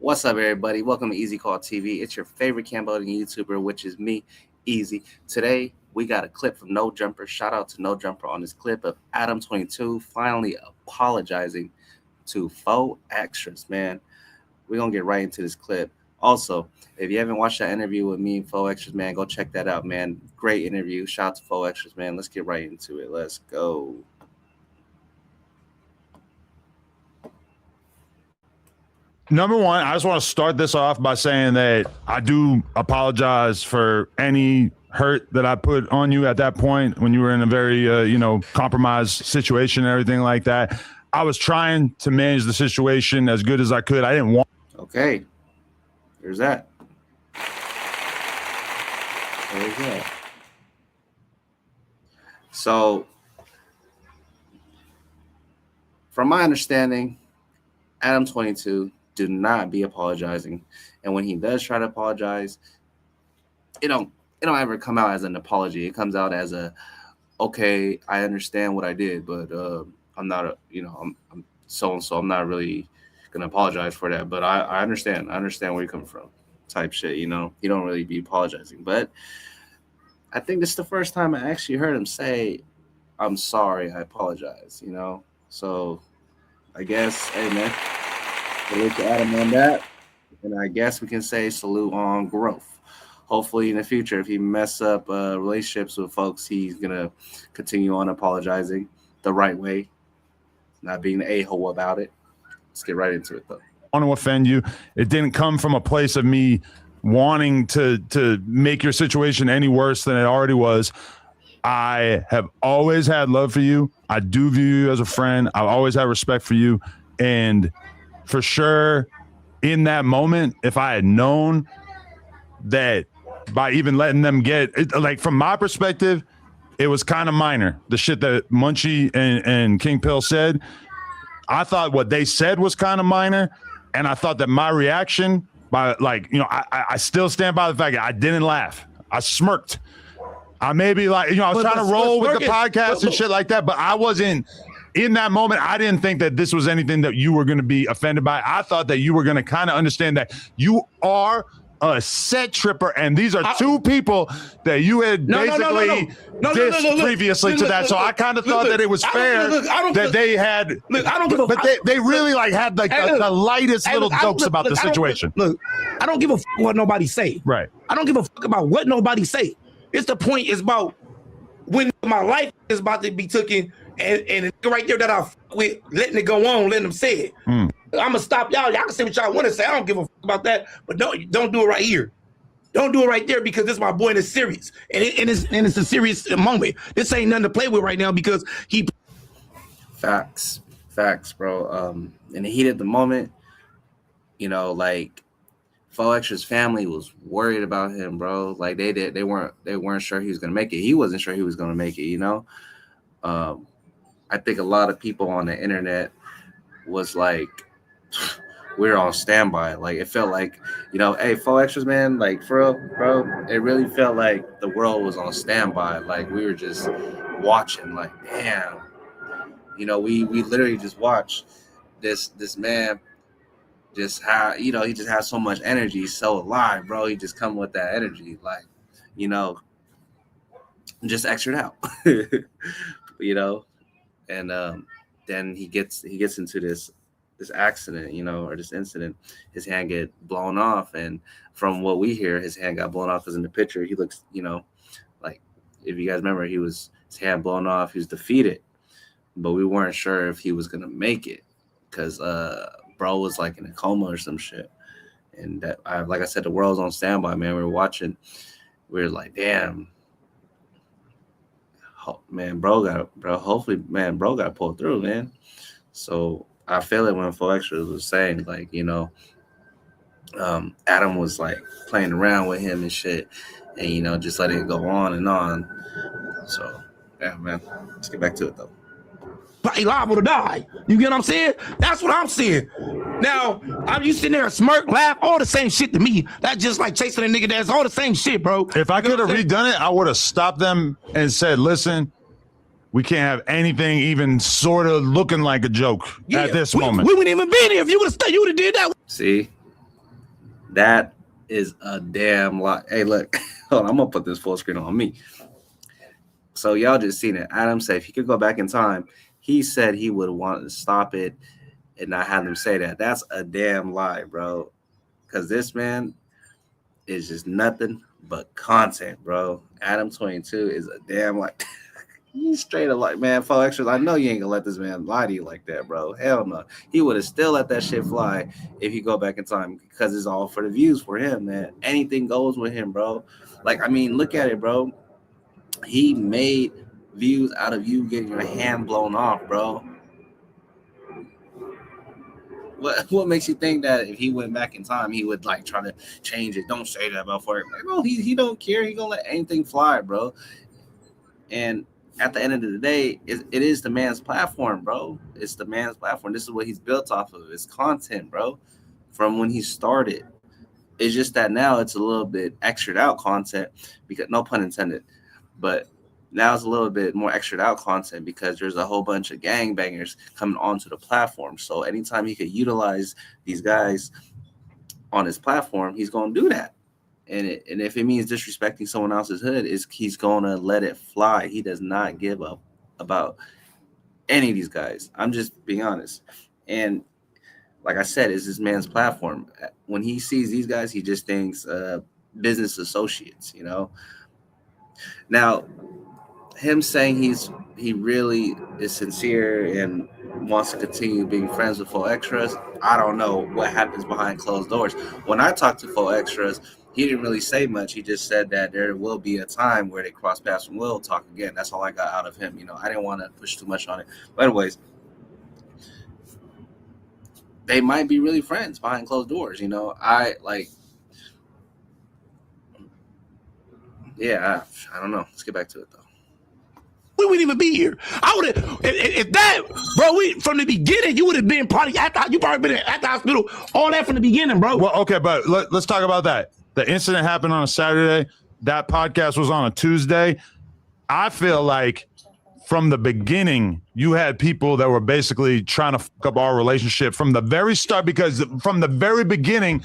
What's up, everybody? Welcome to Easy Call TV. It's your favorite Cambodian YouTuber, which is me, Easy. Today, we got a clip from No Jumper. Shout out to No Jumper on this clip of ADAM22 finally apologizing to faux extras, man. We're going to get right into this clip. Also, if you haven't watched that interview with me and faux extras, man, go check that out, man. Great interview. Shout out to faux extras, man. Let's get right into it. Let's go. Number one, I just want to start this off by saying that I do apologize for any hurt that I put on you at that point when you were in a very, compromised situation and everything like that. I was trying to manage the situation as good as I could. I didn't want. Okay. There's that. There's that. So, from my understanding, ADAM22 do not be apologizing, and when he does try to apologize, it don't ever come out as an apology. It comes out as a, okay, I understand what I did, but I'm not I'm so and so. I'm not really gonna apologize for that, but I understand where you're coming from, type shit. You don't really be apologizing, but I think this is the first time I actually heard him say, "I'm sorry, I apologize." So I guess, hey man. Salute to Adam on that, and I guess we can say salute on growth. Hopefully in the future, if he mess up relationships with folks, he's gonna continue on apologizing the right way, not being an a-hole about it. Let's get right into it though. I want to offend you. It didn't come from a place of me wanting to make your situation any worse than it already was. I have always had love for you. I do view you as a friend. I've always had respect for you, and for sure, in that moment, if I had known that by even letting them get it, like from my perspective, it was kind of minor. The shit that Munchie and King Pill said, I thought what they said was kind of minor, and I thought that my reaction by I still stand by the fact that I didn't laugh. I smirked. I maybe I was trying to roll with the podcast and shit like that, but I wasn't. In that moment, I didn't think that this was anything that you were going to be offended by. I thought that you were going to kind of understand that you are a set tripper, and these are two people that you had basically dissed previously to that. So I kind of thought that it was fair that they had. Look, I don't give a. But they really had the lightest little jokes about the situation. Look, I don't give a what nobody say. Right. I don't give a fuck about what nobody say. It's the point. Is about when my life is about to be taken. And right there that I with letting it go on, letting them say it. I'm gonna stop y'all. Y'all can say what y'all want to say. I don't give a fuck about that. But don't do it right here. Don't do it right there because this is my boy and it's serious. And it's a serious moment. This ain't nothing to play with right now because he. Facts, bro. In the heat of the moment, Faux Extra's family was worried about him, bro. Like they weren't sure he was gonna make it. He wasn't sure he was gonna make it. I think a lot of people on the internet was like, we're on standby. Like, it felt like, hey, faux extras, man, like, for real, bro, it really felt like the world was on standby. Like, we were just watching, like, damn. We literally just watched this man just have, he just has so much energy, so alive, bro. He just come with that energy, like, just extra out, And then he gets into this accident, or this incident. His hand get blown off, and from what we hear, his hand got blown off. Because in the picture, he looks, like if you guys remember, his hand blown off. He was defeated, but we weren't sure if he was gonna make it because bro was like in a coma or some shit. And that, like I said, the world's on standby, man. We were watching. We were like, damn. Man, bro got pulled through, man. So I feel it when Faux Extras was saying, like, Adam was like playing around with him and shit, and just letting it go on and on. So yeah, man. Let's get back to it though. He liable to die. You get what I'm saying? That's what I'm saying. Now, you sitting there and smirk, laugh, all the same shit to me. That's just like chasing a nigga. That's all the same shit, bro. If I could have redone it, I would have stopped them and said, listen, we can't have anything even sort of looking like a joke at this moment. We wouldn't even been here if you would have stayed. You would have did that. See, That is a damn lie. Hey, look, hold on, I'm gonna put this full screen on me. So y'all just seen it. Adam said if he could go back in time, he said he would want to stop it and not have them say that. That's a damn lie, bro. Because this man is just nothing but content, bro. Adam22 is a damn like he's straight up like, man, for extras. I know you ain't gonna let this man lie to you like that, bro. Hell no. He would have still let that shit fly if he go back in time because it's all for the views for him, man. Anything goes with him, bro. Like, I mean, look at it, bro. He made views out of you getting your hand blown off, bro. What makes you think that if he went back in time, he would like try to change it? Don't say that about for it. Like, bro, he don't care. He gonna let anything fly, bro. And at the end of the day, it is the man's platform, bro. It's the man's platform. This is what he's built off of. It's content, bro. From when he started. It's just that now it's a little bit extra out content because no pun intended, but now it's a little bit more extra out content because there's a whole bunch of gangbangers coming onto the platform. So anytime he could utilize these guys on his platform, he's going to do that. And if it means disrespecting someone else's hood, he's going to let it fly. He does not give up about any of these guys. I'm just being honest. And like I said, it's this man's platform. When he sees these guys, he just thinks business associates, you know. Now, him saying he really is sincere and wants to continue being friends with Full Extras, I don't know what happens behind closed doors. When I talked to Full Extras, he didn't really say much. He just said that there will be a time where they cross paths and will talk again. That's all I got out of him. You know, I didn't want to push too much on it. But anyways, they might be really friends behind closed doors. You know, I don't know. Let's get back to it though. We wouldn't even be here. I would have, if that, bro, from the beginning, you would have been you probably been at the hospital, all that from the beginning, bro. Well, okay, but let's talk about that. The incident happened on a Saturday. That podcast was on a Tuesday. I feel like from the beginning, you had people that were basically trying to fuck up our relationship from the very start, because from the very beginning,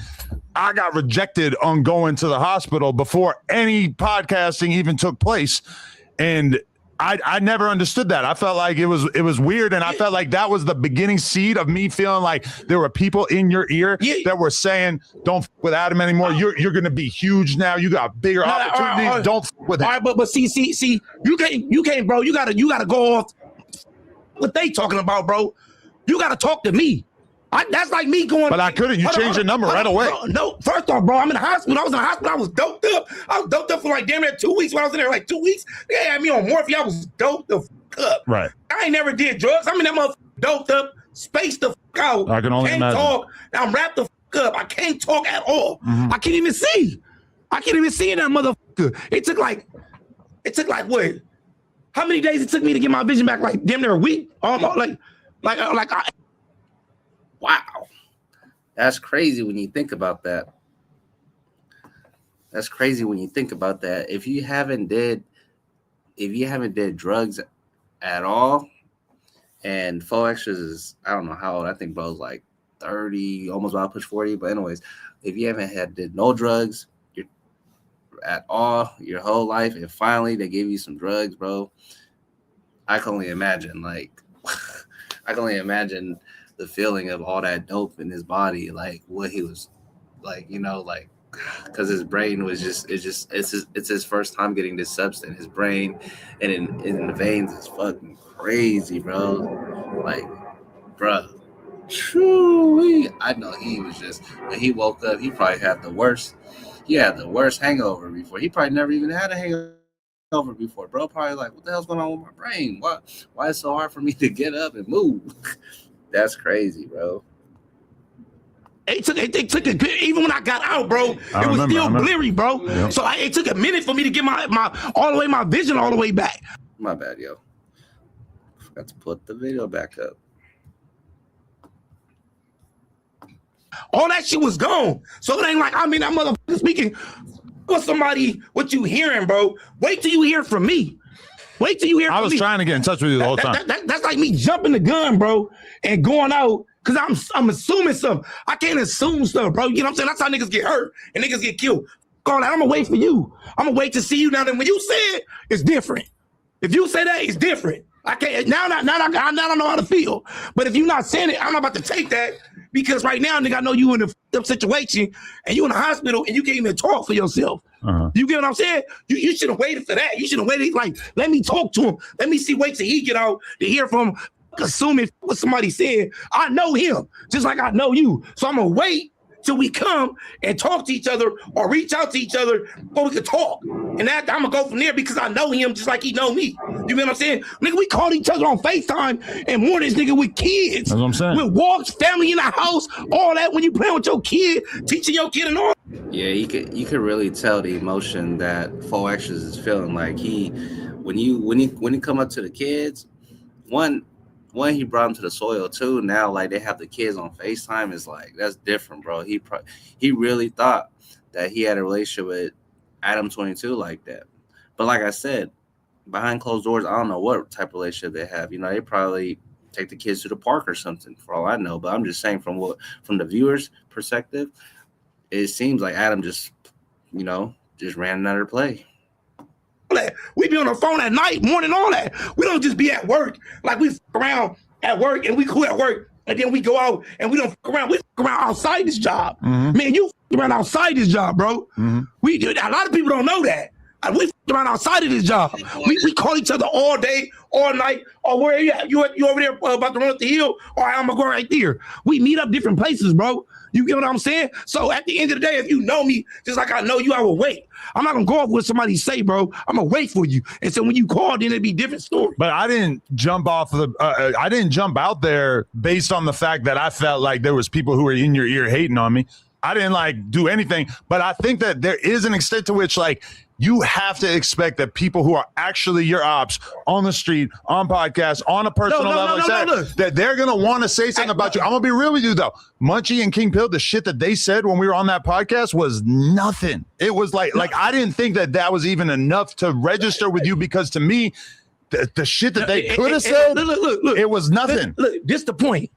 I got rejected on going to the hospital before any podcasting even took place. And I never understood that. I felt like it was weird, and I felt like that was the beginning seed of me feeling like there were people in your ear that were saying, "Don't f with Adam anymore. You're going to be huge now. You got bigger opportunities. Don't f with him." All right, but see, you can't, bro. You gotta go off what they talking about, bro. You gotta talk to me. That's like me going. But I couldn't. You changed your number right away. No, first off, bro, I'm in the hospital. I was in the hospital. I was doped up. I was doped up for like damn near 2 weeks. When I was in there, like 2 weeks, they had me on morphine. I was doped the fuck up. Right. I ain't never did drugs. I'm in that motherfucker doped up, spaced the fuck out. I can only imagine. Talk. I'm wrapped the fuck up. I can't talk at all. Mm-hmm. I can't even see. I can't even see in that motherfucker. It took like what? How many days it took me to get my vision back? Like damn near a week. Almost Wow. That's crazy when you think about that. That's crazy when you think about that. If you haven't did drugs at all, and Full Extras is, I don't know how old. I think bro's like 30, almost about to push 40. But anyways, if you haven't did no drugs at all your whole life, and finally they gave you some drugs, bro, I can only imagine. Like, I can only imagine the feeling of all that dope in his body, like what he was like, you know, like, because his brain was it's his first time getting this substance. His brain and in the veins is fucking crazy, bro. Like, bro, I know he was just, when he woke up, he probably had the worst hangover before. He probably never even had a hangover before, bro. Probably like, what the hell's going on with my brain? Why is it so hard for me to get up and move? That's crazy, bro. It took a good, even when I got out, bro, it was still blurry, bro. Yep. So it took a minute for me to get my vision all the way back. My bad, yo. Forgot to put the video back up. All that shit was gone. So it ain't like I'm in that motherfucker speaking with somebody, what you hearing, bro. Wait till you hear from me. Wait till you hear from me. I was trying to get in touch with you the whole time. That's like me jumping the gun, bro, and going out Cause I'm assuming something. I can't assume stuff, bro. You know what I'm saying? That's how niggas get hurt and niggas get killed. Call that. I'm gonna wait for you. I'm gonna wait to see you. Now then when you say it, it's different. If you say that, it's different. I can't now I don't know how to feel. But if you're not saying it, I'm not about to take that because right now, nigga, I know you in a situation and you in the hospital and you can't even talk for yourself. You get what I'm saying? You should have waited for that. You should have waited, like, let me talk to him. Let me wait till he get out to hear from him. Assuming what somebody said. I know him just like I know you. So I'm gonna wait till we come and talk to each other or reach out to each other before we can talk. And that I'm gonna go from there because I know him just like he know me. You know what I'm saying? Nigga, we called each other on FaceTime and more this nigga with kids. That's what I'm saying. With walks, family in the house, all that when you playing with your kid, teaching your kid and all. Yeah, you could really tell the emotion that Fo Extras is feeling. Like when he come up to the kids, one, he brought them to the soil too. Now, like they have the kids on FaceTime. It's like that's different, bro. He really thought that he had a relationship with ADAM22 like that. But like I said, behind closed doors, I don't know what type of relationship they have. You know, they probably take the kids to the park or something, for all I know. But I'm just saying, from the viewer's perspective, it seems like Adam just ran another play. We be on the phone at night, morning, all that. We don't just be at work. Like we around at work and we cool at work and then we go out and we don't around. We around outside this job. Man, you around outside this job, bro. We do. A lot of people don't know that. We around outside of this job. We call each other all day, all night. Or where are you at? You over there about to run up the hill? Or I'm gonna go right there. We meet up different places, bro. You get what I'm saying? So at the end of the day, if you know me, just like I know you, I will wait. I'm not gonna go off what somebody say, bro. I'm gonna wait for you. And so when you call, then it'd be a different story. But I didn't jump off I didn't jump out there based on the fact that I felt like there was people who were in your ear hating on me. I didn't do anything, but I think that there is an extent to which you have to expect that people who are actually your ops on the street, on podcasts, on a personal level, that they're going to want to say something about you. I'm going to be real with you, though. Munchie and King Pill, the shit that they said when we were on that podcast was nothing. It was like I didn't think that was even enough to register with you because to me, the shit that they could have said, look, it was nothing. Look, this the point.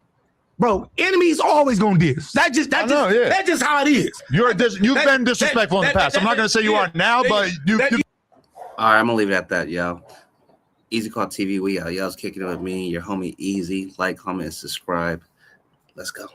Bro, enemies always gonna diss. That's just how it is. You've been disrespectful in the past. I'm not gonna say you are now, but you. All right, I'm gonna leave it at that, yo. Easy Call TV, we out. Y'all's kicking it with me, your homie Easy. Like, comment, and subscribe. Let's go.